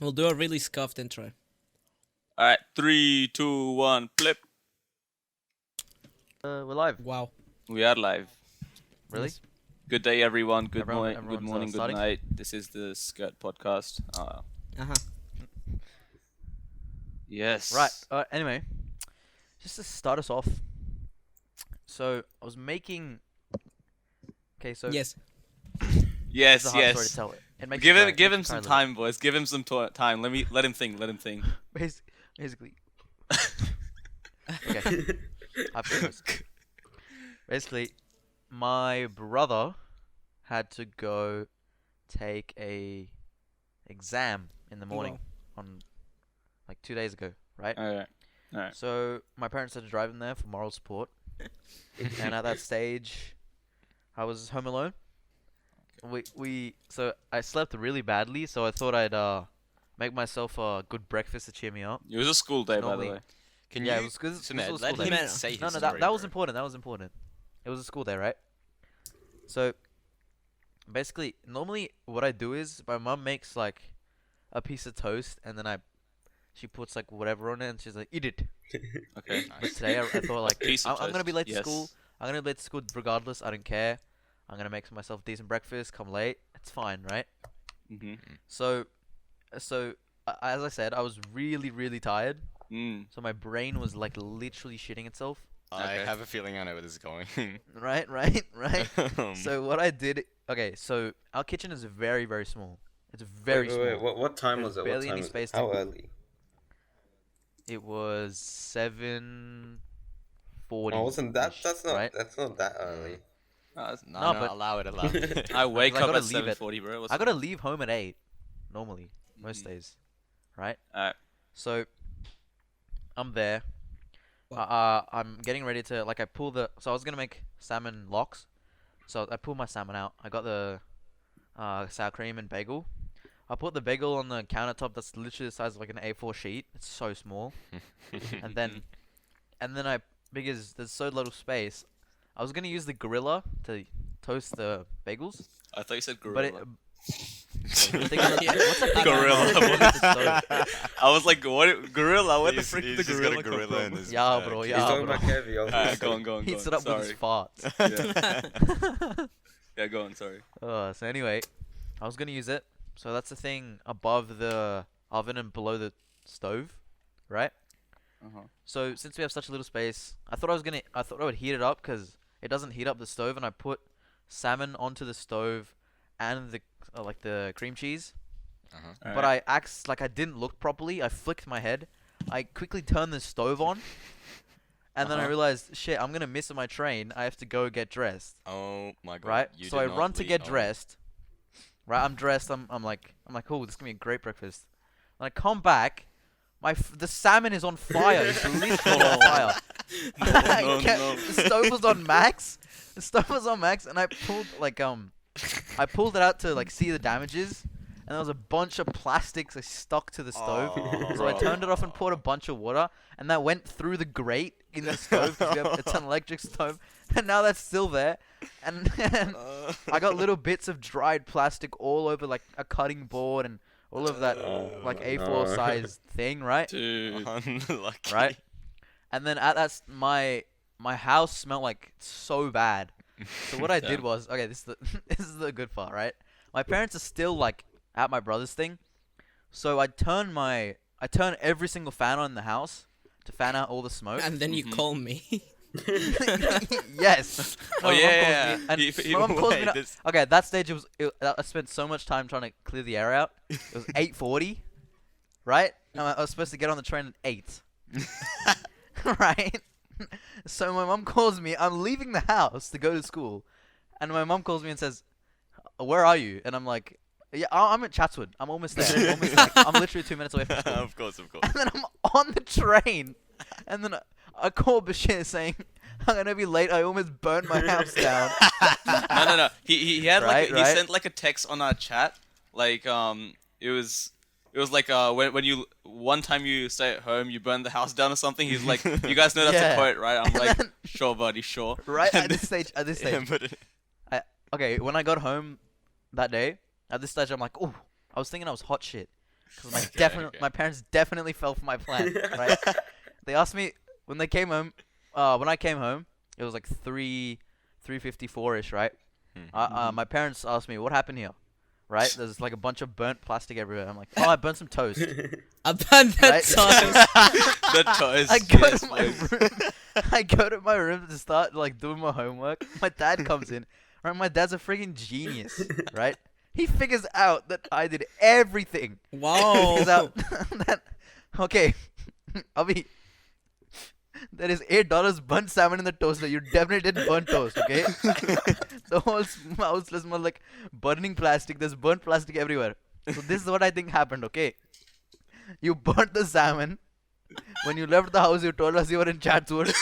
We'll do a really scuffed intro. All right, 3, 2, 1, flip. We're live. Wow. We are live. Really? Yes. Good day, everyone. Good morning. Good Everyone's, morning. Good starting? night. This is the Skrrt Podcast. Uh-huh. Yes. Right. Anyway, just to start us off. So I was making. Okay. So Yes. Yes. It's a hard story to Yes. tell. It makes Give me him. cry. Give Makes him me some cry a time, boys. Give him some time. Let him think. Let him think. little. Basically. Okay. I promise. Basically, my brother had to go take a exam in the morning on like 2 days ago, right? All right. So my parents had to drive him there for moral support, and at that stage, I was home alone. So I slept really badly, so I thought I'd make myself a good breakfast to cheer me up. It was a school day, by the Normally- way. Can Yeah, you, it was good. This Sumedh, was let school him day. say his No, story, that was bro. important. That was important. It was a school day, right? So basically, normally what I do is my mum makes like a piece of toast, and then she puts like whatever on it, and she's like, "Eat it." Okay. But Nice. today I thought like Piece of I'm gonna be toast, late to yes. school. I'm gonna be late to school regardless. I don't care. I'm gonna make myself decent breakfast. Come late. It's fine, right? Mhm. So as I said, I was really really tired. Mm. So my brain was like literally shitting itself. I Okay. have a feeling I know where this is going. Right. So what I did. Okay. So our kitchen is very very small. It's very small. Wait, what time There's was it? barely What any time? space How to- early? It was 7:40. Oh, wasn't that? That's not. right? That's not that early. no, No, no, but- allow it, allow it. I wake I up gotta at leave it. 7:40, bro. What's I gotta leave home at 8. Normally, most Mhm. days, right? Alright. So I'm there. I'm getting ready to like I pull the. So I was gonna make salmon lox. So I pull my salmon out. I got the sour cream and bagel. I put the bagel on the countertop. That's literally the size of like an A4 sheet. It's so small. and then I, because there's so little space, I was gonna use the gorilla to toast the bagels. I thought you said But gorilla. what's that thing on the Gorilla. stove? I was like, what? Gorilla? What the He's- frick he's did the just got a gorilla, gorilla come in from? his Yeah, bro, cage. yeah. He's talking bro. about Kevvy. Alright, go on. He Go on. stood up Sorry. with his farts. Yeah, go on. Sorry. So anyway, I was gonna use it. So that's the thing above the oven and below the stove, right? Uh-huh. So since we have such a little space, I thought I would heat it up because it doesn't heat up the stove, and I put salmon onto the stove and the like the cream cheese. Uh-huh. But I didn't look properly. I flicked my head. I quickly turned the stove on, and then I Uh-huh. realized, shit, I'm gonna miss my train. I have to go get dressed. Oh my god. Right? You So did I not run to leave- get oh. dressed. Right? I'm dressed. I'm like, oh, this is gonna be a great breakfast. And I come back, the salmon is on fire. It's literally on fire. No, no. The stove was on max. The stove was on max, and I pulled I pulled it out to like see the damages, and there was a bunch of plastics stuck to the stove. Oh, So I bro. turned it off and poured a bunch of water, and that went through the grate in the stove. 'Cause it's an electric stove, and now that's still there. And I got little bits of dried plastic all over like a cutting board and all of that like A4 no. size thing, right? Dude. Unlucky. Right. And then at that my house smelled like so bad. So what I did Damn. was, okay, this is the this is the good part, right? My parents are still like at my brother's thing, so I turn every single fan on in the house to fan out all the smoke. And then you Mhm. call me. Yes. Oh, My mum yeah, calls yeah, me, yeah. and He- my mum calls me Wait, now- this- Okay, at that stage I spent so much time trying to clear the air out. It was 8:40, right? And I was supposed to get on the train at 8. Right? So my mum calls me. I'm leaving the house to go to school, and my mum calls me and says, "Where are you?" And I'm like, "Yeah, I'm at Chatswood. I'm almost there. I'm literally 2 minutes away from school." Of course, of course. And then I'm on the train, and then I call Bashir saying, "I'm gonna be late. I almost burned my house down." No. He had Right, he right. sent like a text on our chat. Like it was like when you one time you stay at home, you burn the house down or something. He's like, you guys know that's Yeah. a quote, right? I'm And like, then- sure, buddy, sure. Right And at this stage, Yeah, but okay, when I got home that day, at this stage, I'm like, oh, I was thinking I was hot shit. Because Okay. my parents definitely fell for my plan, right? They asked me when they came home. When I came home, it was like 3:54ish, right? My parents asked me what happened here, right? There's like a bunch of burnt plastic everywhere. I'm like, oh, I burnt some toast. I burned that Right? toast. The toast. I go yes, to my please. room. I go to my room to start like doing my homework. My dad comes in. Right, my dad's a freaking genius, right? He figures out that I did everything. Wow. Figures out that okay, Abhi, there is $8 burnt salmon in the toaster. You definitely did burnt toast, okay? The whole house smells like burning plastic. There's burnt plastic everywhere. So this is what I think happened, okay? You burnt the salmon. When you left the house, you told us you were in Chatswood.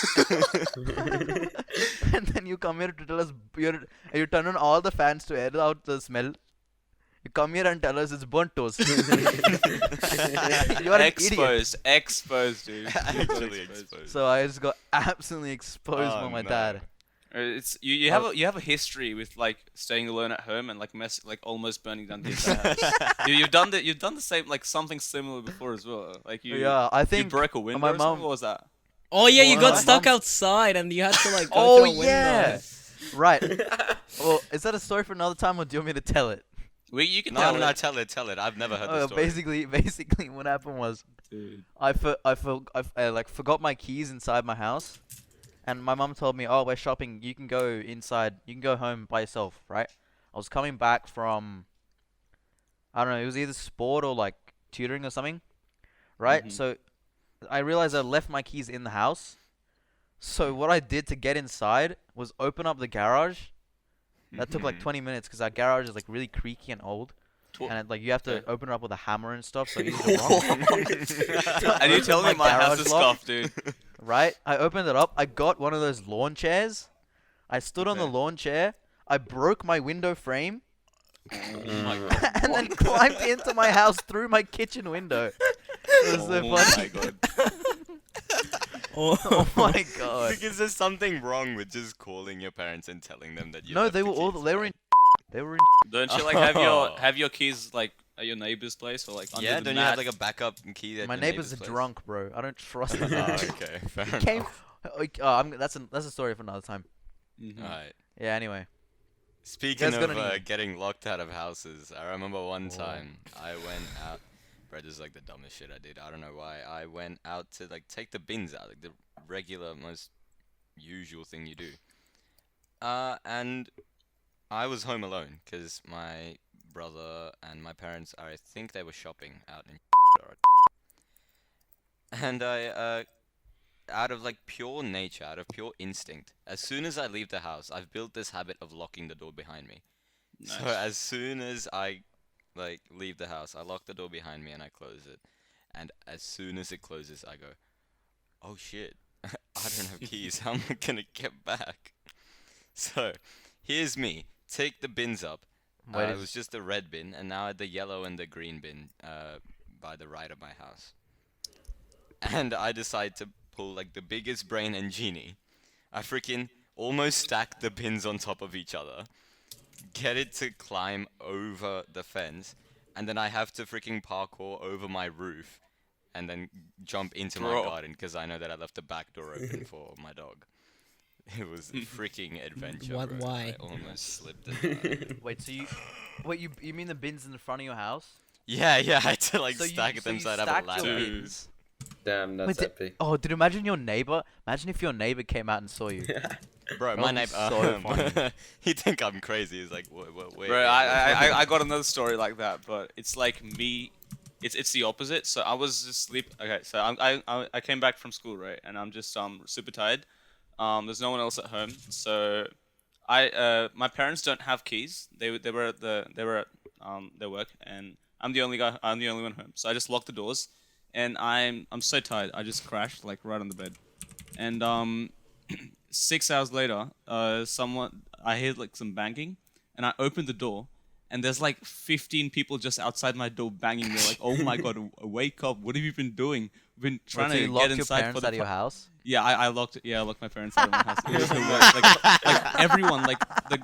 And then you come here to tell us you turn on all the fans to air out the smell. You come here and tell us it's burnt toast. You are an idiot. Exposed, dude. Actually exposed. So I just got absolutely exposed by Oh, my no. dad. It's you have a history with like staying alone at home and like almost burning down the entire house. You've done the same like something similar before as well. Like Yeah, I you think broke a window my or something? mom. What was that? Oh yeah, you Oh, got my stuck mom- outside and you had to like go Oh through a window. yeah, right. Well, is that a story for another time, or do you want me to tell it? You can No, tell no, it. no, tell it. I've never heard this story. Basically, what happened was Dude. I like forgot my keys inside my house, and my mom told me, "Oh, we're shopping. You can go inside. You can go home by yourself." Right? I was coming back from, I don't know. It was either sport or like tutoring or something. Right? Mhm. So I realized I left my keys in the house. So what I did to get inside was open up the garage. That took like 20 minutes because our garage is like really creaky and old. And like you have to Okay. open it up with a hammer and stuff. So easy to wrong. And you telling me my house garage is lock. scuffed, dude. Right? I opened it up. I got one of those lawn chairs. I stood on the Okay. lawn chair. I broke my window frame Oh my god. and then climbed into my house through my kitchen window. It was so Oh funny. my god. Oh my god. Because there's something wrong with just calling your parents and telling them that you No, left they the were all keys they were there. in they were in Don't you like have your keys like at your neighbor's place or like under Yeah, the don't mat? you have like a backup key at My your neighbor's neighbor's place? drunk, bro. I don't trust Oh, him. okay, fair He came. enough. That's a story for another time. Mhm. Alright. Yeah. Anyway. Speaking guys of got any- getting locked out of houses, I remember one Oh. time I went out. Bro, this is like the dumbest shit I did. I don't know why. I went out to like take the bins out, like the regular, most usual thing you do. And I was home alone because my brother and my parents, I think they were shopping out in. And I, out of like pure nature, out of pure instinct, as soon as I leave the house, I've built this habit of locking the door behind me. So Nice. as soon as I like leave the house, I lock the door behind me and I close it. And as soon as it closes, I go, "Oh shit, I don't have keys. How am I gonna get back?" So here's me. Take the bins up. Wait, It was just the red bin, and now the yellow and the green bin by the right of my house. And I decide to pull like the biggest brain and genie. I freaking almost stack the bins on top of each other, get it to climb over the fence, and then I have to freaking parkour over my roof, and then jump into my Bro. garden because I know that I left the back door open for my dog. It was a freaking adventure. What- bro. why? I almost slipped and died. Wait. So you mean the bins in the front of your house? Yeah, I had to like So stack you them so I'd stacked have a your ladder. bins. Damn, that's Wait, epic. Oh, dude! Imagine your neighbor. Imagine if your neighbor came out and saw you. Bro, That my would be neighbor, so funny. he think I'm crazy. He's like, wait, Bro, I got another story like that, but it's like me. It's the opposite. So I was just Okay, so I came back from school, right, and I'm just super tired. There's no one else at home, so my parents don't have keys. They were at their work, and I'm the only one home. So I just locked the doors, and I'm so tired. I just crashed like right on the bed, and 6 hours later, I heard like some banging, and I opened the door, and there's like 15 people just outside my door banging. They're like, "Oh my god, wake up! What have you been doing? We've been trying So you to locked get your inside parents for the out of your house? Yeah, I locked it. Yeah, I locked my parents out of my house. It was the worst. Like everyone, like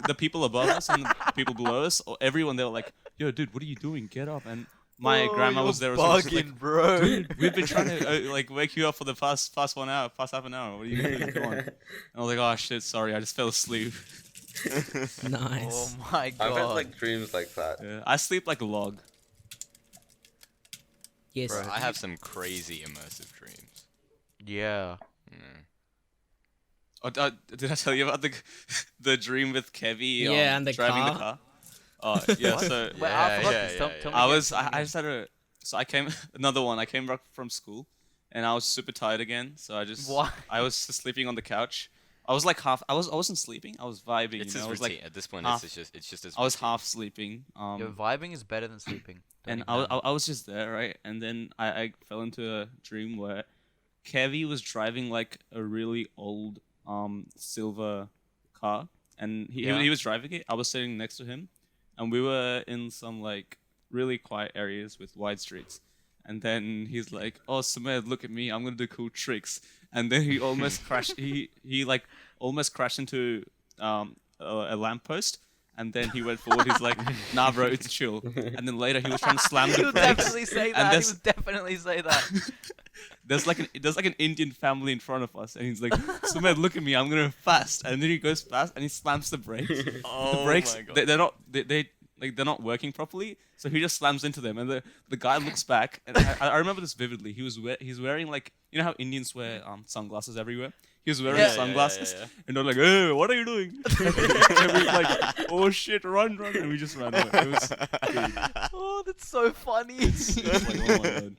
the people above us and the people below us, or everyone, they were like, "Yo, dude, what are you doing? Get up!" And my grandma was there. So she's like, bugging, bro. dude, we've been trying to like wake you up for the past half an hour. What are you doing? Come on. And I was like, oh shit, sorry, I just fell asleep. Nice. Oh my I've god. had like dreams like that. Yeah, I sleep like a log. Yes. Bro, I have some crazy immersive dreams. Yeah. Yeah. Oh, did I tell you about the dream with Kevvy? Yeah, and the driving the car? car. Oh yeah, so Wait, I forgot this. Tell me I again, was tell me I just had a so I came another one. I came back from school, and I was super tired again. So Why? I was just sleeping on the couch. I was like half. I wasn't sleeping. I was vibing. It's you know? his I was routine. like At this point, half- it's just his I was routine. half sleeping. Yo, vibing is better than sleeping. Don't And even know. I was just there, right? And then I fell into a dream where Kevvy was driving like a really old silver car, and Yeah. he was driving it. I was sitting next to him, and we were in some like really quiet areas with wide streets. And then he's like, "Oh, Sumedh, look at me! I'm gonna do cool tricks." And then he almost crashed. He like almost crashed into a lamppost. And then he went forward. He's like, "Nah, bro, it's chill." And then later he was trying to slam He the would brakes. definitely say And that. He there's- would definitely say that. there's like an Indian family in front of us, and he's like, "Sumedh, look at me, I'm gonna fast." And then he goes fast, and he slams the brakes. Oh The brakes, my god. they're not working properly, so he just slams into them. And the guy looks back, and I remember this vividly. He's wearing like, you know how Indians wear sunglasses everywhere. He was wearing Yeah. sunglasses, Yeah. and they're like, "Hey, what are you doing?" And we were like, "Oh shit, run!" And we just ran away. It was, Oh, that's so funny. it's like, oh my god.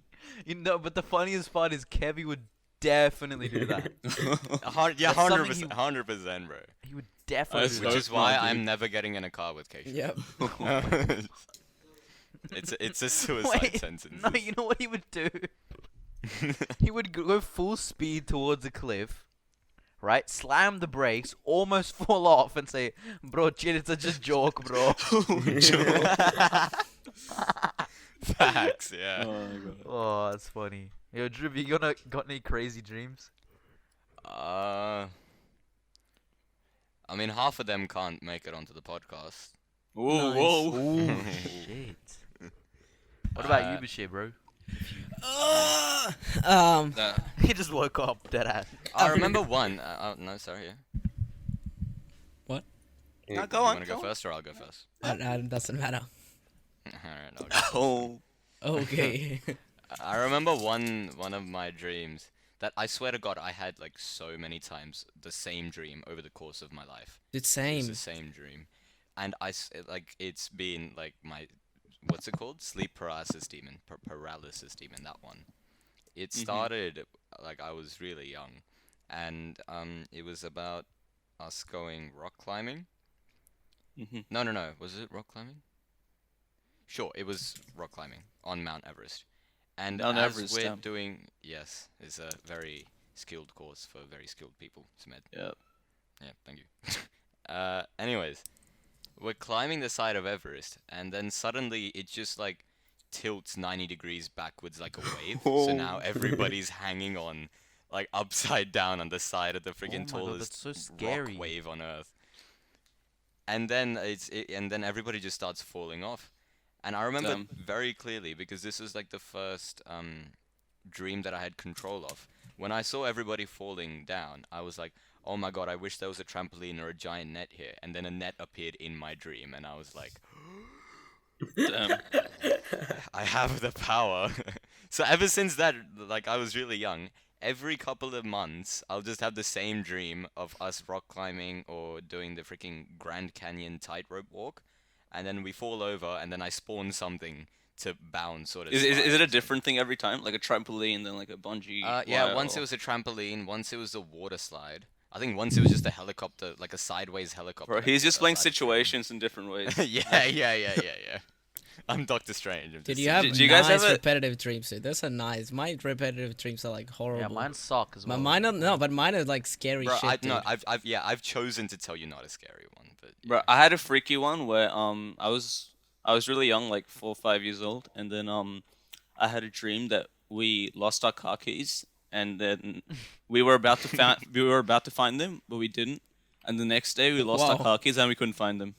You know, but the funniest part is Kevvy would definitely do that. Yeah, That's something 100%, 100%, bro. He would definitely That's do Which that. is why smart, dude. I'm never getting in a car with Keisha. Yep. It's a suicide Wait, sentence. no, you know what he would do? He would go full speed towards a cliff, right? Slam the brakes, almost fall off, and say, "Bro, chill, it's a just joke, bro." Facts, yeah. Oh my god. Oh, that's funny. Yo, Dhruv, you got any crazy dreams? I mean, half of them can't make it onto the podcast. Whoa, Nice. whoa. Oh shit. What about you, Uh, Bashir, bro? He just woke up, deadass. I remember one. No, sorry. Yeah. Now Mm. go You on. want to go first or I'll go first? Doesn't matter. Alright, I'll go first. Oh. Okay. I remember one of my dreams that I swear to God I had like so many times the same dream over the course of my life. It's It was same. the same dream, and like it's been like my what's it called? Sleep paralysis demon. Paralysis demon. That one. It started like I was really young, and it was about us going rock climbing. Mhm. No. Was it rock climbing? Sure, it was rock climbing on Mount Everest. And Mount as Everest, we're yeah. doing, yes, it's a very skilled course for very skilled people, Sumedh. Yeah. Yeah, thank you. Anyways, we're climbing the side of Everest, and then suddenly it just like tilts 90 degrees backwards like a wave. So now everybody's hanging on, like upside down on the side of the freaking Oh my God, tallest that's so scary. rock wave on Earth. And then and then everybody just starts falling off. And I remember Damn. very clearly because this was like the first dream that I had control of. When I saw everybody falling down, I was like, "Oh my god, I wish there was a trampoline or a giant net here." And then a net appeared in my dream, and I was like, Damn. I have the power. So ever since that, like I was really young, every couple of months I'll just have the same dream of us rock climbing or doing the freaking Grand Canyon tightrope walk, and then we fall over, and then I spawn something to bounce sort of. Is slide. it a different thing every time? Like a trampoline, then like a bungee? Yeah, wire, once it or- was a trampoline, once it was a water slide. I think once it was just a helicopter, like a sideways helicopter. Bro, that he's goes just playing outside the situations in different ways. frame. Yeah. I'm Doctor Strange. I'm Did just you saying. have Do you guys nice have a- repetitive dreams? Dude? Those are nice. My repetitive dreams are like horrible. Yeah, mine suck as well. Mine are no, but mine are like scary Bro, shit. no, dude. I've chosen to tell you not a scary one, but Bro, I had a freaky one where I was really young, like 4 or 5 years old, and then I had a dream that we lost our car keys, and then we were about to find them, but we didn't. And the next day we lost our Wow. car keys and we couldn't find them.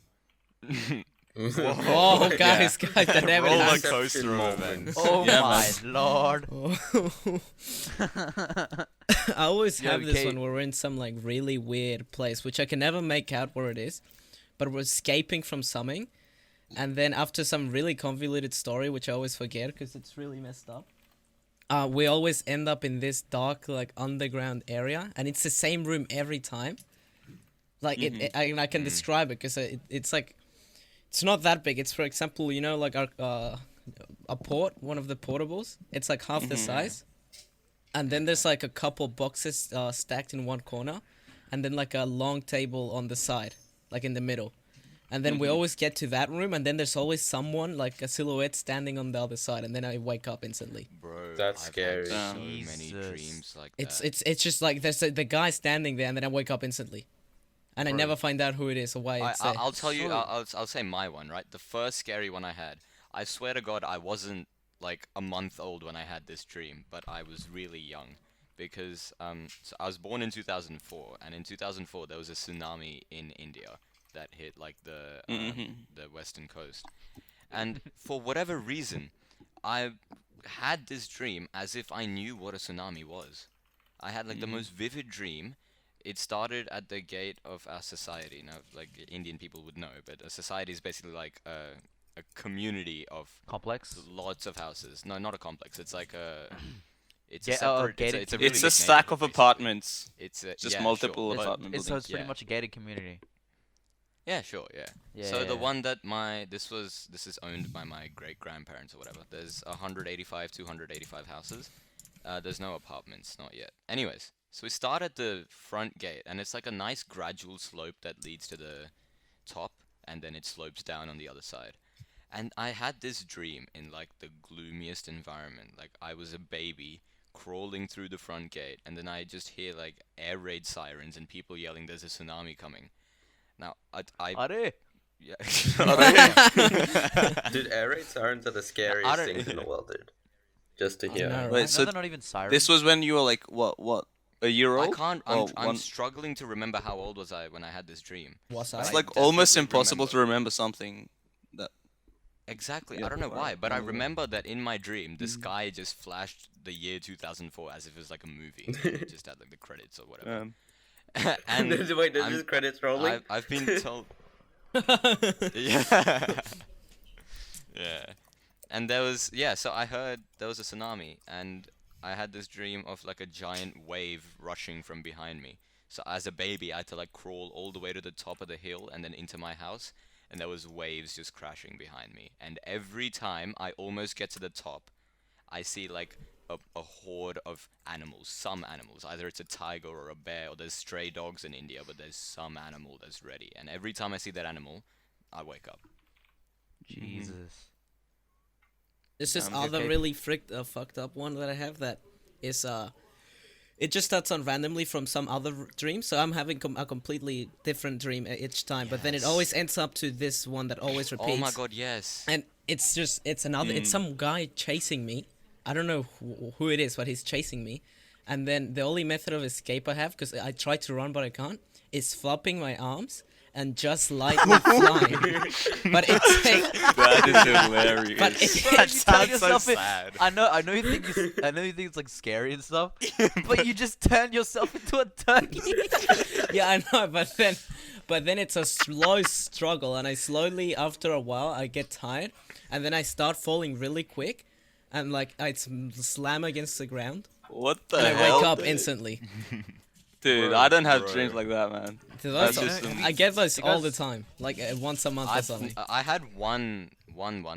Oh, guys, that never Roller happened. coaster of moment. events. Oh Yeah, my man. lord. I always Yo, have this Kate. one where we're in some like really weird place, which I can never make out where it is, but we're escaping from something, and then after some really convoluted story, which I always forget because it's really messed up, we always end up in this dark like underground area, and it's the same room every time. Like I can describe it because it's like it's not that big. It's for example, you know, like our a port, one of the portables. It's like half the size. And then there's like a couple boxes stacked in one corner, and then like a long table on the side, like in the middle. And then we always get to that room, and then there's always someone, like a silhouette, standing on the other side, and then I wake up instantly. Bro, That's I've scary. had so many Jesus. dreams like It's that. it's just like there's the guy standing there, and then I wake up instantly, and I Bro. never find out who it is or why it's there. I'll tell you. So- I'll say my one. Right, the first scary one I had. I swear to God, I wasn't like a month old when I had this dream, but I was really young because so I was born in 2004, and in 2004 there was a tsunami in India that hit like the western coast, and for whatever reason, I had this dream as if I knew what a tsunami was. I had like the most vivid dream. It started at the gate of our society. Now, like Indian people would know, but a society is basically like a community of Complex. lots of houses. No, not a complex. It's like a. It's Yeah, a separate. gated It's a really It's a big stack neighborhood, of basically. apartments. It's Just yeah, multiple sure. apartment So it's pretty Yeah. much a gated community. Yeah, sure, yeah. Yeah. So the one that this is owned by my great grandparents or whatever. There's 285 houses. There's no apartments, not yet. Anyways, so we start at the front gate, and it's like a nice gradual slope that leads to the top, and then it slopes down on the other side. And I had this dream in like the gloomiest environment. Like I was a baby crawling through the front gate, and then I just hear like air raid sirens and people yelling, "There's a tsunami coming." Now, Are yeah. Dude, air raid sirens are the scariest I don't- things in the world, dude. Just to I hear. know, Wait, right? so they're not even sirens. this was when you were like what a year I old? can't. Or I'm one- struggling to remember how old was I when I had this dream. Was It's I? like almost definitely impossible to remember. remember something that. Exactly. Yeah, I don't know wow. why, but I Mm. remember that in my dream, the sky just flashed the year 2004 as if it was like a movie. It just had like the credits or whatever. And Wait, there's I'm- just credits rolling? I've been told. Yeah. Yeah. And there was so I heard there was a tsunami, and I had this dream of like a giant wave rushing from behind me. So as a baby, I had to like crawl all the way to the top of the hill and then into my house, and there was waves just crashing behind me. And every time I almost get to the top, I see like a horde of animals, some animals. Either it's a tiger or a bear, or there's stray dogs in India, but there's some animal that's ready. And every time I see that animal, I wake up. Jesus. There's this Okay. other really fucked up one that I have that is it just starts on randomly from some other dream, so I'm having a completely different dream each time, but then it Yes. always ends up to this one that always repeats. Oh my god, yes. And it's another it's some guy chasing me. I don't know who it is, but he's chasing me. And then the only method of escape I have, because I try to run but I can't, is flopping my arms and just lightly flying. But it takes. That is hilarious. But Bro, it, you turn sounds so yourself in- sad. I know you think it's like scary and stuff, but you just turn yourself into a turkey. yeah, I know, but then it's a slow struggle, and I slowly, after a while, I get tired, and then I start falling really quick, and like I slam against the ground, What the and I hell? wake up instantly. Dude, Bro, I don't have bro. dreams like that, man. So That's those- just I get those all the because- time, like once a month or something. I had one,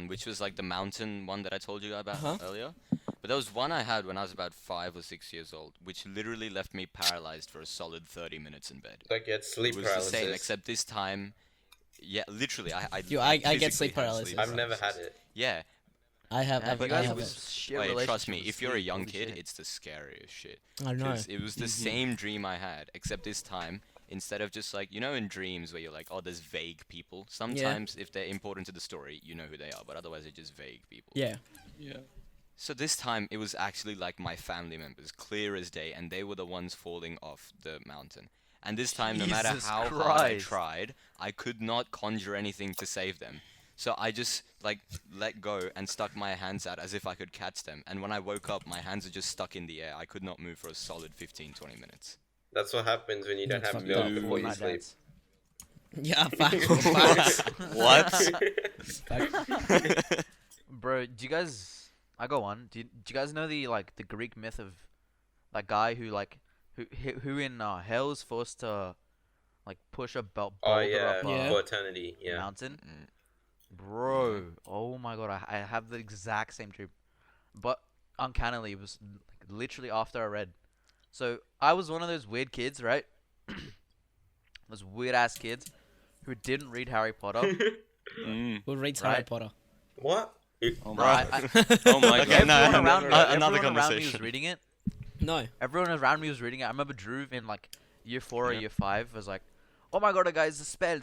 which was like the mountain one that I told you about Uh-huh. earlier. But there was one I had when I was about 5 or 6 years old, which literally left me paralyzed for a solid 30 minutes in bed. Like you had sleep It was paralysis. the same, except this time, yeah, literally, I I physically get sleep had paralysis. I've never had it. Yeah, I have Have you I guys have have it. shit wait, trust relationship me, with if you're a sleep, young holy kid, shit. it's the scariest shit. I know. 'Cause it was the same dream I had, except this time, instead of just like, you know, in dreams where you're like, oh, there's vague people. Sometimes if they're important to the story, you know who they are, but otherwise they're just vague people. Yeah. Yeah. So this time it was actually like my family members, clear as day, and they were the ones falling off the mountain. And this time, no matter Jesus how hard I Christ. tried, I could not conjure anything to save them. So I just like let go and stuck my hands out as if I could catch them. And when I woke up, my hands are just stuck in the air. I could not move for a solid 15-20 minutes. That's what happens when you don't That's have fucked milk up. before you Fortnite sleep. dance. Yeah, facts. What? Bro, do you guys? I go on. Do you guys know the Greek myth of that guy who who in hell is forced to push a boulder Oh yeah, up Yeah. for eternity. a Yeah. mountain? Bro, oh my god, I have the exact same dream, but uncannily it was literally after I read. So I was one of those weird kids, right? Those weird ass kids who didn't read Harry Potter. Who reads Harry Right. Potter? What? Oh Bro, my. I, Oh my Okay, god. no, everyone no, around no, me, no, everyone another around me was conversation. reading it. No. Everyone around me was reading it. I remember Dhruv in year 4 or Yeah. year 5 was like, "Oh my god, guys, the spell."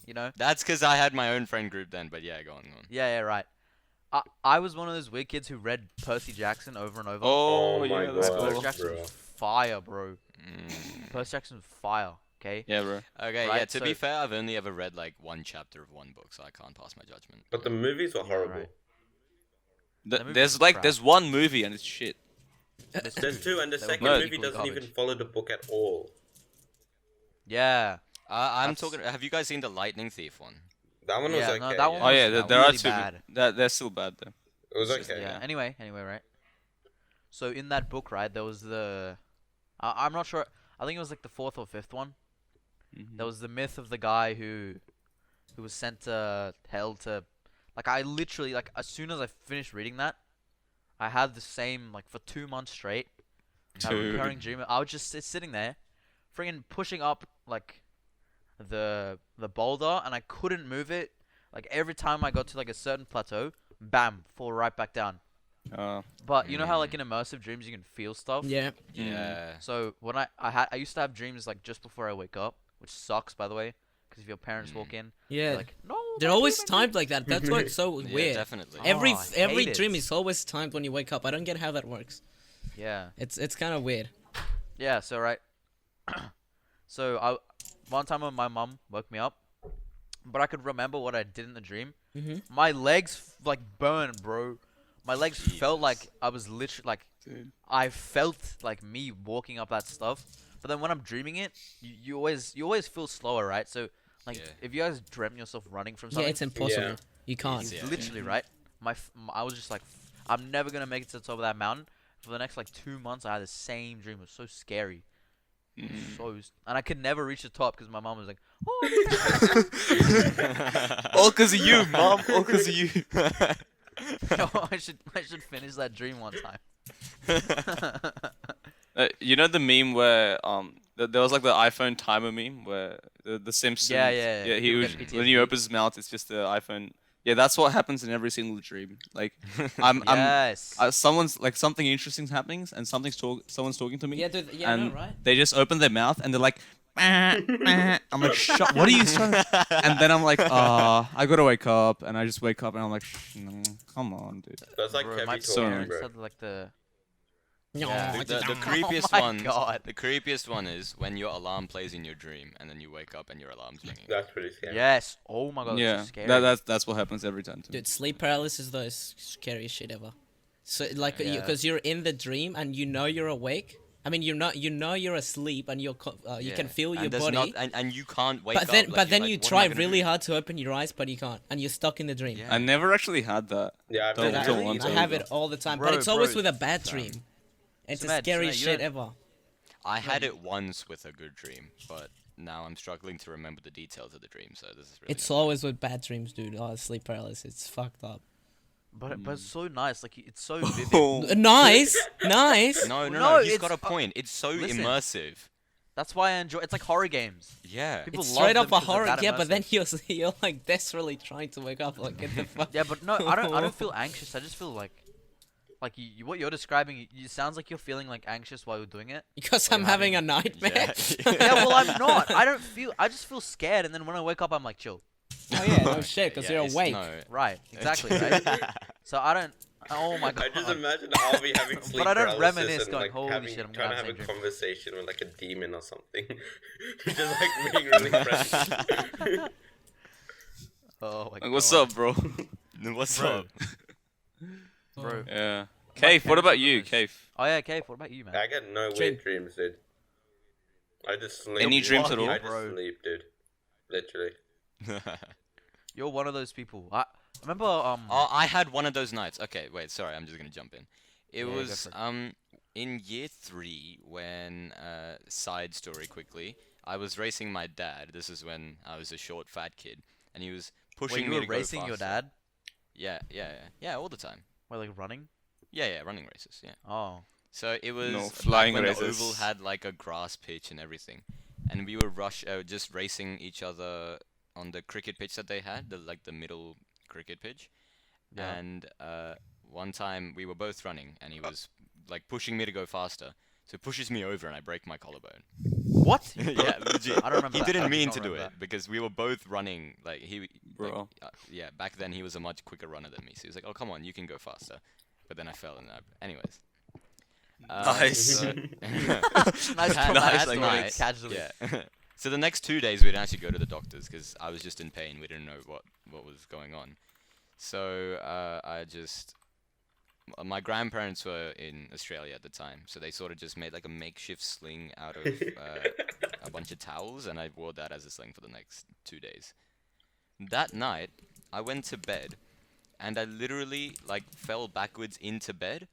You know? That's because I had my own friend group then. But yeah, go on. Yeah, right. I was one of those weird kids who read Percy Jackson over and over. Oh, Oh my yeah, that's God. Percy cool. Jackson bro. was fire, bro. Mm. Percy Jackson was fire. Okay. Yeah, bro. Okay, yeah. Right, To be so- fair, I've only ever read one chapter of one book, so I can't pass my judgment. But the movies were Yeah, horrible. right. That movie There's was crap. there's one movie and it's shit. There's two, and the They were second both movie equally doesn't even garbage. follow the book at all. Yeah. I'm That's- talking. Have you guys seen the Lightning Thief one? That one was Yeah, okay. no, that one Oh was yeah, really there are two. bad. They're still bad though. It was It's just- okay. Yeah. Yeah. Anyway, right. So in that book, right, there was I'm not sure. I think it was the fourth or fifth one. Mhm. There was the myth of the guy who was sent to hell to, I literally as soon as I finished reading that, I had the same for 2 months straight. A Dude. recurring dream. I was just sitting there, friggin' pushing up the boulder, and I couldn't move it. Every time I got to a certain plateau, bam, fall right back down. But you know how in immersive dreams you can feel stuff. Yeah. Yeah. So when I used to have dreams just before I wake up, which sucks by the way, because if your parents walk in, Yeah. they're no, They're my always dream, my timed like that. That's why it's so Yeah, weird. definitely. Every Oh, I every hate dream it. is always timed when you wake up. I don't get how that works. dream. Yeah. It's kind of weird. Yeah. So right. So one time when my mum woke me up, but I could remember what I did in the dream. Mhm. My legs burned, bro. My legs felt like Jesus. I was literally Dude. I felt like me walking up that stuff. But then when I'm dreaming it, you always feel slower, right? So Yeah. if you guys dreamt yourself running from Yeah, something, it's impossible. Yeah. You can't. Yeah. literally right. I was just I'm never gonna make it to the top of that mountain. For the next 2 months, I had the same dream. It was so scary. Mhm. And I could never reach the top because my mom was like, "Oh, All because of you, mom. All because of you. I should finish that dream one time." You know the meme where there was the iPhone timer meme where the Simpsons. Yeah. He People was, get when he PTSD. opens his mouth, it's just the iPhone. Yeah, that's what happens in every single dream. I'm Yes. someone's something interesting's happening and someone's talking to me. Yeah, dude, yeah, I and know, right? they just open their mouth and they're like, I'm like, shut. What are you trying? And then I'm like, I gotta wake up, and I just wake up and I'm like, no, come on, dude. That's like Bro, my Kevvy so talking, parents bro. had the No, Yeah. The creepiest my one. God. The creepiest one is when your alarm plays in your dream and then you wake up and your alarm's ringing. That's pretty scary. yes. Oh my god, that's Yeah, so scary. that's what happens every time. To me. dude, sleep paralysis though is scariest shit ever. So Yeah. because you're in the dream and you know you're awake. I mean, you're not. You know you're asleep and you can feel your and there's body. Not, and you can't wake but up. then, like, but you're then like, you "What am I try gonna really do?" hard to open your eyes, but you can't, and you're stuck in the dream. Yeah. I never actually had that. Yeah, I've Don't- never don't had want it I to. either. have it all the time, but Bro, it's always bro, with a bad dream. It's the Sumedh, scariest you shit don't- ever. I had it once with a good dream, but now I'm struggling to remember the details of the dream. So this is really. It's always with bad dreams, dude. Oh, sleep paralysis. It's fucked up. But it's so nice. It's so vivid. Oh. Nice, nice. No, No, he's it's- got a point. It's so listen. immersive. That's why I enjoy. It's like horror games. Yeah. People It's love straight them up a 'cause they're horror. that Yeah, but then immersive. you're desperately trying to wake up. Get the fuck. Yeah, but no, I don't feel anxious. I just feel like what you're describing. It sounds like you're feeling anxious while you're doing it. Because I'm You're having a having- nightmare. Yeah, well, I'm not. I just feel scared, and then when I wake up, I'm like chill. Oh yeah, no shit, because Yeah, you're it's- awake. no. Right. Exactly. Right. So I don't. Oh my I god. just imagine I'll be having sleep But I don't paralysis reminisce and going, "Holy having, shit, I'm trying gonna to have have the a same conversation with a demon or something. Just being really present. Oh my Like, what's God. up, bro? What's Bro. up? Bro. Yeah. Kaif, what about you, Kaif? Kaif? Oh yeah, Kaif, what about you, man? I get no Dream. weird dreams, dude. I just sleep. Any dreams at all? I just Bro. sleep, dude. Literally. You're one of those people. I remember Oh, I had one of those nights. Okay, wait, sorry, I'm just gonna jump in. It Yeah, go was for it. in year 3 when side story quickly. I was racing my dad. This is when I was a short fat kid, and he was pushing Wait, you me were to go racing your faster. dad? Yeah, all the time. Wait, like running? Yeah, running races. Yeah. Oh. So it was No, back flying when races. the oval had like a grass pitch and everything, and we were just racing each other on the cricket pitch that they had, the middle cricket pitch. Yeah. And one time we were both running, and he was like pushing me to go faster. So he pushes me over, and I break my collarbone. What? Yeah, legit. I don't remember He that. I didn't do mean not to do remember it because we were both running. Like Bro. yeah. Back then he was a much quicker runner than me. So he was like, "Oh, come on, you can go faster." But then I fell, and anyways. Nice. so- Nice That traumatic night- story, casually. Yeah. So the next 2 days we didn't actually go to the doctors because I was just in pain. We didn't know what was going on. So my grandparents were in Australia at the time, so they sort of just made like a makeshift sling out of a bunch of towels, and I wore that as a sling for the next 2 days. That night, I went to bed, and I literally like fell backwards into bed,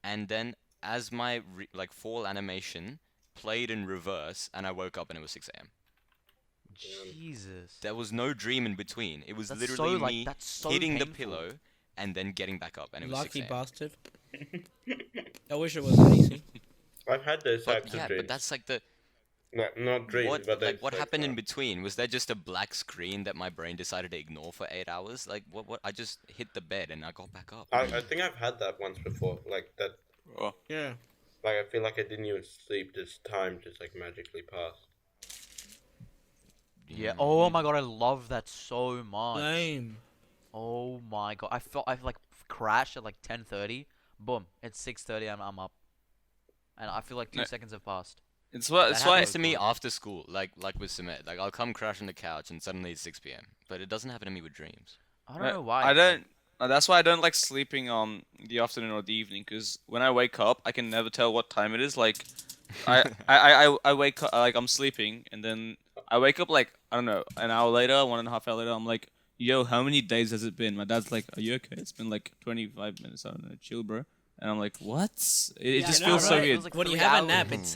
and then as my fall animation played in reverse, and I woke up and it was 6 a.m. Jesus. There was no dream in between. It was That's literally so, like, me that's so hitting the painful. pillow and then getting back up, and it was 6 Lucky a.m. bastard. I wish it was easy. I've had those But types yeah, of dreams. but that's like the Not dreams, what but like what it's happened in between? Was there just a black screen that my brain decided to ignore for 8 hours? Like what? I just hit the bed and I got back up. I think I've had that once before. Like that. Oh. Yeah. Like I feel like I didn't even sleep. This time just like magically passed. Yeah. Oh my god, I love that so much. Same. Oh my god, I like crashed at like 10:30. Boom, it's 6:30. I'm up, and I feel like 2 No. seconds have passed. It's That why happens to me after school, like with Sumedh. Like I'll come crash on the couch and suddenly it's 6 p.m. But it doesn't happen to me with dreams. I don't know why. I don't. That's why I don't like sleeping on the afternoon or the evening, because when I wake up, I can never tell what time it is. Like, I wake up like I'm sleeping, and then I wake up like I don't know, an hour later, 1.5 hours later, I'm like, yo, how many days has it been? My dad's like, are you okay? It's been like 25 minutes. I don't know, chill, bro. And I'm like, what? It Yeah, just I know, feels so right? It weird. was like When you 3 have a nap, hours.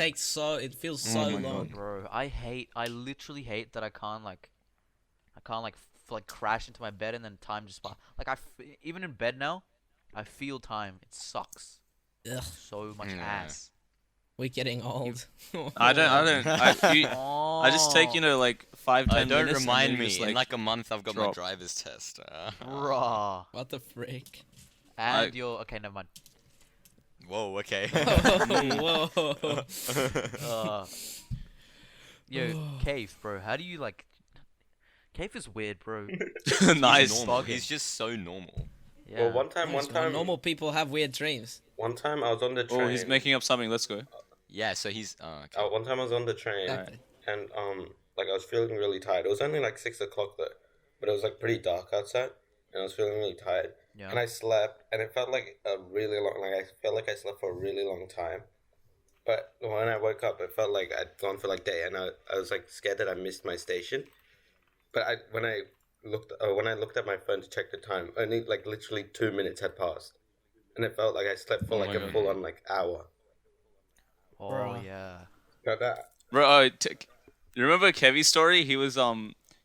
it feels so my long. God. Bro, I literally hate that I can't crash into my bed and then time just even in bed now, I feel time. It sucks. Ugh, So much Yeah. ass. we're getting old. I just take like 5-10 Don't minutes. and remind then me. just, In like a month, I've got my drop. driver's test. Bruh. What the frick? And you're okay. Never mind. Whoa. Okay. Whoa. Uh, yo, Kaif, bro. How do you like? Kaif is weird, bro. Nice. Normal. Bugging. He's just so normal. Yeah. Well, one time, Normal people have weird dreams. one time I was on the train. Oh, he's making up something. Let's go. Yeah. So he's. Okay. One time I was on the train, Okay. and like I was feeling really tired. It was only like 6 o'clock though, but it was like pretty dark outside, and I was feeling really tired. Yeah. And I slept, and it felt like a really long. Like I felt like I slept for a really long time. But when I woke up, it felt like I'd gone for like day, and I was like scared that I missed my station. But when I looked at my phone to check the time, only like literally 2 minutes had passed, and it felt like I slept for Oh like my a God. full on like hour. Oh Bruh. yeah. But that Bro, you remember Kevvy's story? He was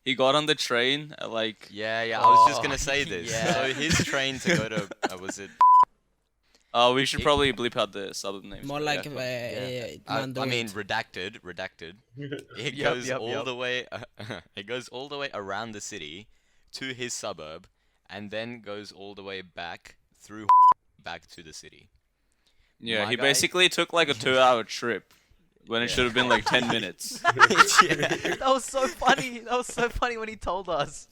he got on the train at like Yeah. I was just Oh, gonna say this. yeah. So his train to go to was it? we should probably bleep out the sub names. More but like yeah. I Mandarin. mean, redacted. It Yep, goes yep, all yep. the way. It goes all the way around the city to his suburb, and then goes all the way back through back to the city. Yeah, My he guy- basically took like a 2-hour trip when it Yeah. should have been like 10 minutes. That was so funny. That was so funny when he told us.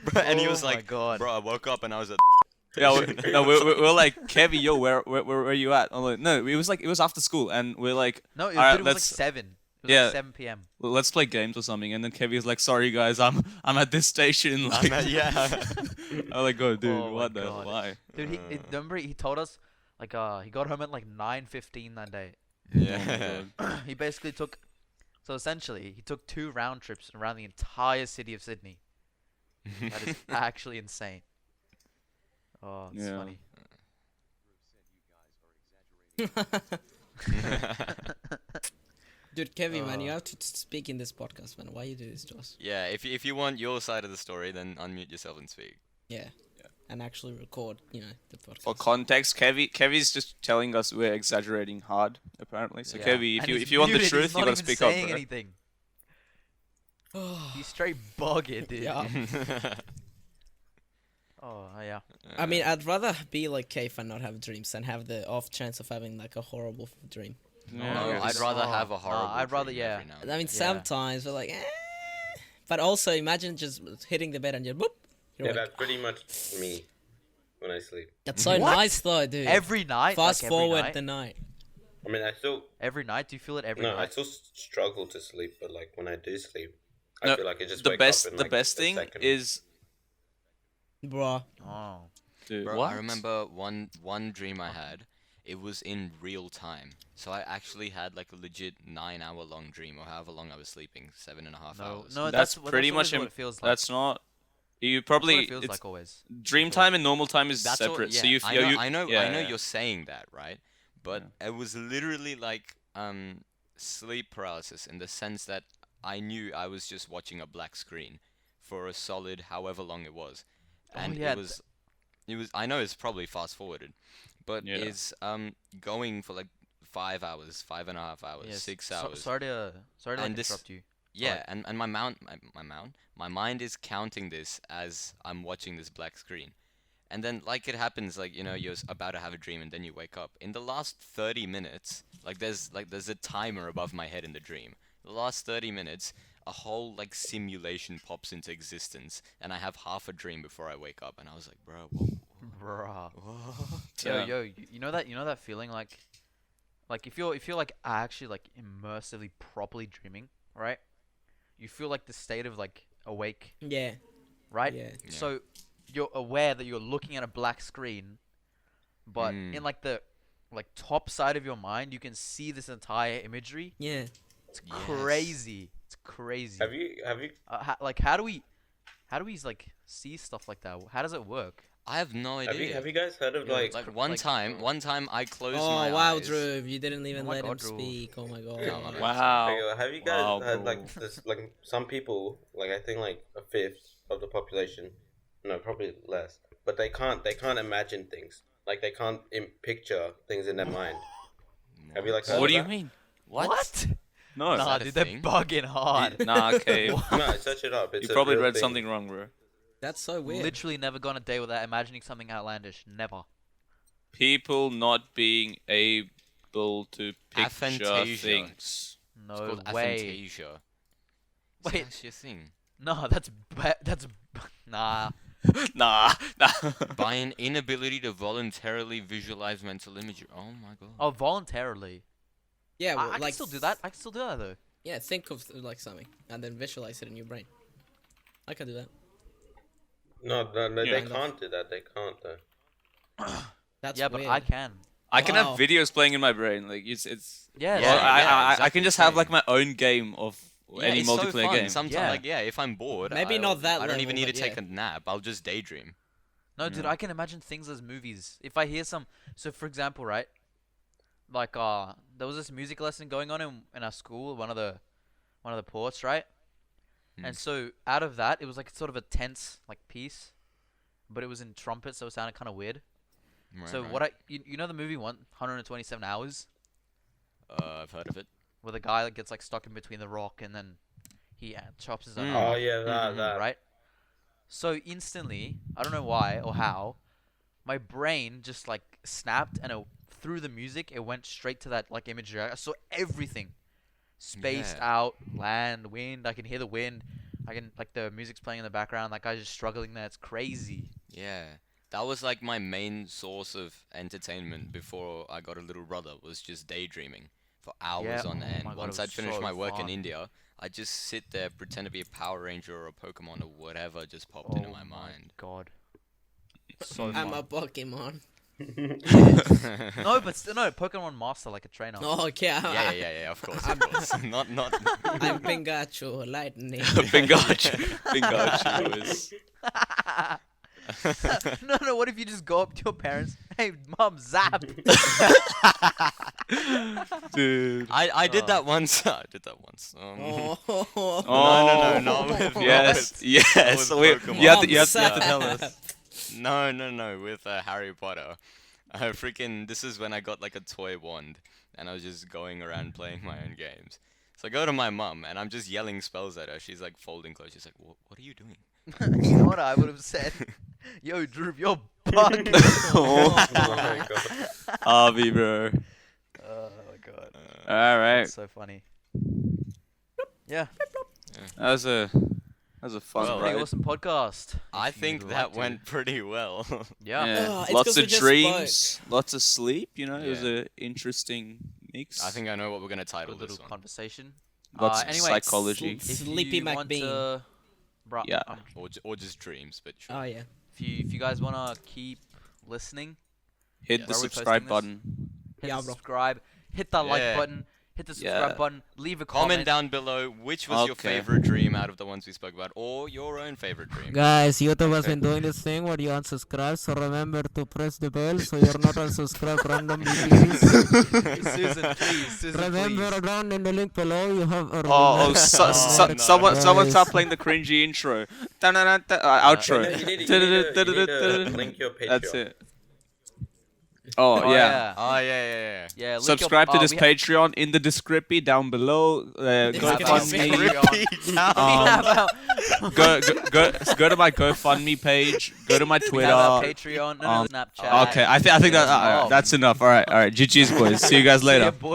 Bro, and he Oh was my like, God. "Bro, I woke up and I was at." Yeah, we're like, Kevvy, yo, where are you at? I'm like, no, it was after school, and we're like, No, Alright, it was like let's- 7. was Yeah. like 7 p.m. Let's play games or something. And then Kevvy's like, sorry guys, I'm at this station. Like, Yeah. I'm like, oh dude, Oh my what the God. why? Dude, remember he told us like he got home at like 9:15 that day. Yeah. He basically took, so essentially he took 2 round trips around the entire city of Sydney. That is actually insane. Oh, it's Yeah. funny. Dude, Kevvy, man, you have to speak in this podcast, man. Why you do this to us? Yeah, if you want your side of the story, then unmute yourself and speak. Yeah. And actually record, the podcast. For context, Kevy's just telling us we're exaggerating hard, apparently. So Yeah. Kevvy, And if he's you want the muted, truth, he's you not gotta even speak up, saying bro. anything. He's straight bugging, dude. Yeah. Oh, yeah. I mean, I'd rather be like Kaif and not have dreams than have the off chance of having like a horrible dream. Yeah. No, Yeah. I'd rather have a Nah, horrible. I'd rather- dream yeah. every now and I mean, then. sometimes we're like, but also imagine just hitting the bed and you're boop. You're Yeah, like, that's pretty much me when I sleep. that's so What? nice though, dude. Every night? Fast like every forward night? the night. I mean, I still Every night? Do you feel it every no, I night? still struggle to sleep, but like when I do sleep, I No, feel like I just the wake best up in, the like, best a thing second. is Bruh. Oh. dude, Bro, what? I remember one dream I had. It was in real time, so I actually had like a legit 9-hour long dream, or however long I was sleeping, 7.5 No, hours. no, That's that's pretty always much what it feels like. That's not. You That's what probably it feels it's, like always. dream time and normal time is That's all- separate. yeah, So you I feel know, you. I know, yeah, I know yeah. you're saying that, right? But it was literally like sleep paralysis in the sense that I knew I was just watching a black screen for a solid however long it was, and yeah, it was. I know it's probably fast forwarded, but Yeah. it's going for like 5 hours, 5.5 hours, Yes. 6 So- hours. sorry to like, And this- interrupt you. Yeah, and my mind is counting this as I'm watching this black screen. And then like it happens, like, you're about to have a dream and then you wake up. In the last 30 minutes, there's a timer above my head in the dream. The last 30 minutes, a whole like simulation pops into existence, and I have half a dream before I wake up, and I was like, bro, Bruh. what? Yeah. Yo, you know that feeling like if you're like actually like immersively properly dreaming, right? You feel like the state of like awake, Yeah. right? Yeah. So you're aware that you're looking at a black screen, but in like the top side of your mind, you can see this entire imagery. Yeah. It's Yes. crazy. It's crazy. Have you How do we like see stuff like that? How does it work? I have no idea. have you guys heard of Yeah, like Like one time I closed Oh my wow, eyes. Dhruv, you didn't even Oh my let him God, Dhruv. speak. Oh my god. Come on, man. Wow. have you guys Wow, had bro. like this like some people like I think like a fifth of the population, no probably less, but they can't imagine things, like they can't picture things in their mind. Have you like heard What of do you that? mean? What? No. Nah, that a dude, they're thing? bugging hard. Nah. Okay. No, search it up. It's You a probably real read thing. something wrong, bro. That's so weird. Literally never gone a day without imagining something outlandish. Never. People not being able to picture Aphantasia. things. It's No called way. aphantasia. It's Wait. actually a thing. No, that's nah. Nah. By an inability to voluntarily visualize mental imagery. Oh my god. Oh, voluntarily. Yeah, well, I can like still do that. I can still do that though. Yeah, think of like something and then visualize it in your brain. I can do that. No, they Yeah. can't do that. They can't though. That's Yeah, but weird. I can. I can Wow. have videos playing in my brain. Like it's. Yeah. Yeah, Well, I exactly can just the have like same. my own game of Yeah, any it's so multiplayer fun. game. Sometimes, Yeah. if I'm bored, Maybe I'll- not that I don't even level, need to but take yeah. a nap. I'll just daydream. No, dude, Yeah. I can imagine things as movies. If I hear some, so for example, right, like there was this music lesson going on in our school, one of the ports, right, and so out of that, it was like sort of a tense like piece, but it was in trumpet, so it sounded kind of weird. Right, So right. what you know the movie 127 Hours, I've heard of it. where the guy gets like stuck in between the rock and then he chops his own Mm. arm Oh off. yeah, that. Right? So instantly, I don't know why or how, my brain just like snapped and through the music, it went straight to that like imagery. I saw everything spaced Yeah. out, land, wind. I can hear the wind. I can like the music's playing in the background. That guy's just struggling there. It's crazy. Yeah. That was like my main source of entertainment before I got a little brother, was just daydreaming. for hours Yeah, on oh end. my God, it Once was I'd finished so my work in fun. India, I'd just sit there, pretend to be a Power Ranger or a Pokemon or whatever just popped into my mind. God. So I'm fun. a Pokemon. No, but still, no, Pokemon Master, like a trainer. Oh, okay. Yeah, of course. not. I'm Pikachu, lightning. Pikachu is. No, what if you just go up to your parents? Hey, mom, zap! Dude. I did that once. I did that once. Oh, Oh, no, with yes. with Pokemon. You have to tell us. No, with Harry Potter. This is when I got like a toy wand, and I was just going around playing my own games. So I go to my mum, and I'm just yelling spells at her. She's like folding clothes. She's like, what are you doing? You know what I would have said? Yo, Dhruv, you're bugged. Oh my god. Avi, bro. Oh my god. All right. That's so funny. Yeah. That was a fun Well, Pretty ride. awesome podcast. I if think you'd that like to. went pretty well. Yeah. Yeah. Oh, it's Lots 'cause we of just dreams, lots of sleep. You know, it was Yeah. an interesting mix. I think I know what we're gonna A title little this one. conversation. Lots of Anyway, psychology. If Sleepy you want McBean. to, Yeah. Or just dreams, but sure. Oh, yeah. if you guys wanna keep listening, Hit Yeah. the Are we subscribe posting button. hit Yeah, the bro. subscribe, hit that like Yeah. button, hit the subscribe Yeah. button, leave a Comment down below which was your Okay. favorite dream out of the ones we spoke about, or your own favorite dream. Guys, YouTube has Okay. been doing this thing where you unsubscribe, so remember to press the bell so you're not unsubscribed randomly. Susan, please. Susan, Remember, please. down in the link below, you have a Oh, no. someone Guys. start playing the cringy intro. Outro. No, you need to link your Patreon. That's it. Oh, yeah. Oh yeah. Yeah, link Subscribe up, to this we Patreon in the description down below. GoFundMe. Go to my GoFundMe page. Go to my We Twitter. have our Patreon, um, Snapchat. Okay, I think that Oh. that's enough. All right. GG's boys. See you guys See ya, later. boys.